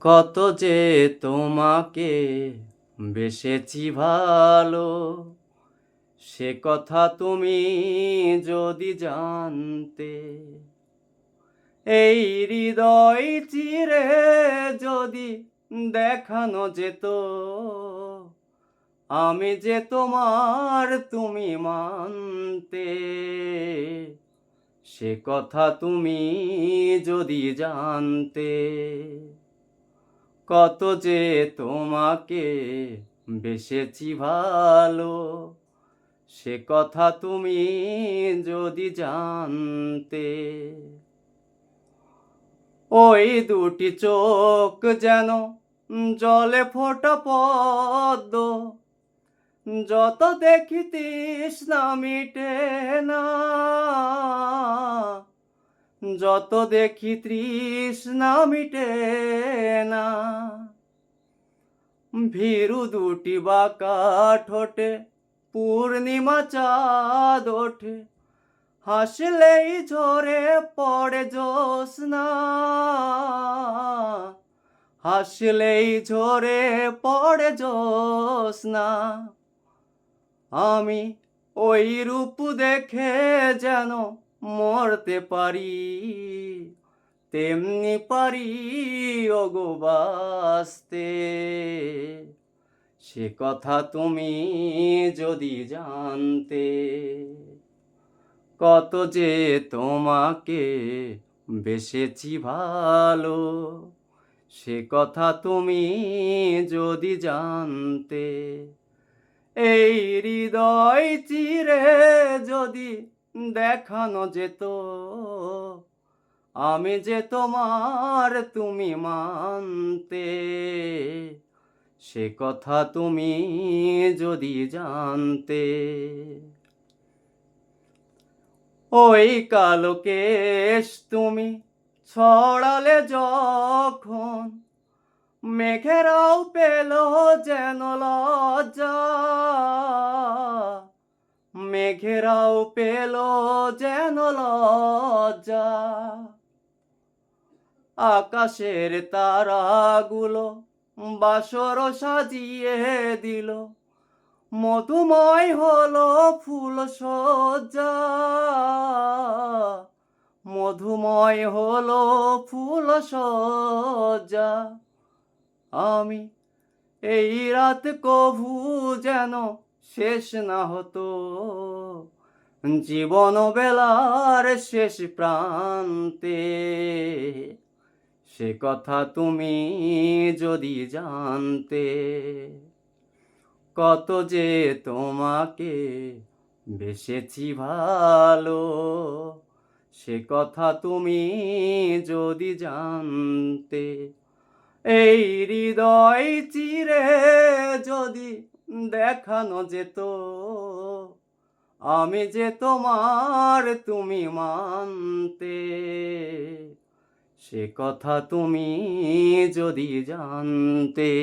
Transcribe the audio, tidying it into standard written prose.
কত যে তোমাকে বেসেছি ভালো, সে কথা তুমি যদি জানতে। এই হৃদয় চিরে যদি দেখানো যেত, আমি যে তোমার তুমি মানতে। সে কথা তুমি যদি জানতে। কত যে তোমাকে বেসেছি ভালো, সে কথা তুমি যদি জানতে। ওই দুটি চোখ যেন জলে ফোটা পদ্ম, যত দেখি তৃষ্ণা মিটে না, যত দেখি তৃষ্ণা মিটে না। ভীরু দুটি বাঁকা ঠোঁটে পূর্ণিমা চাঁদ ওঠে, হাসলেই ঝরে পড়ে জ্যোৎস্না, হাসলেই ঝরে পড়ে জ্যোৎস্না। আমি ওই রূপ দেখে যেন মরতে পারি, তেমনি পারি ওগো বাঁচতে। সে কথা তুমি যদি জানতে। কত যে তোমাকে বেসেছি ভালো, সে কথা তুমি যদি জানতে। এই হৃদয় চিরে যদি দেখানো যেত, আমি যে তোমার তুমি মানতে। সে কথা তুমি যদি জানতে। ওই কালো কেশ তুমি ছড়ালে যখন, মেঘেরাও পেল যেন লজ্জা, মেঘেরাও পেল যেন লজ্জা। আকাশের তারাগুলো বাসর সাজিয়ে দিল, মধুময় হলো ফুল সজ্জা, মধুময় হলো ফুল সজ্জা। আমি এই রাত কভু যেন শেষ না হতো, জীবন বেলার শেষ প্রান্তে। সে কথা তুমি যদি জানতে। কত যে তোমাকে বেসেছি ভালো, সে কথা তুমি যদি জানতে। এই হৃদয় চিরে যদি দেখানো যেত, আমি যে তোমার তুমি মানতে। সে কথা তুমি যদি জানতে।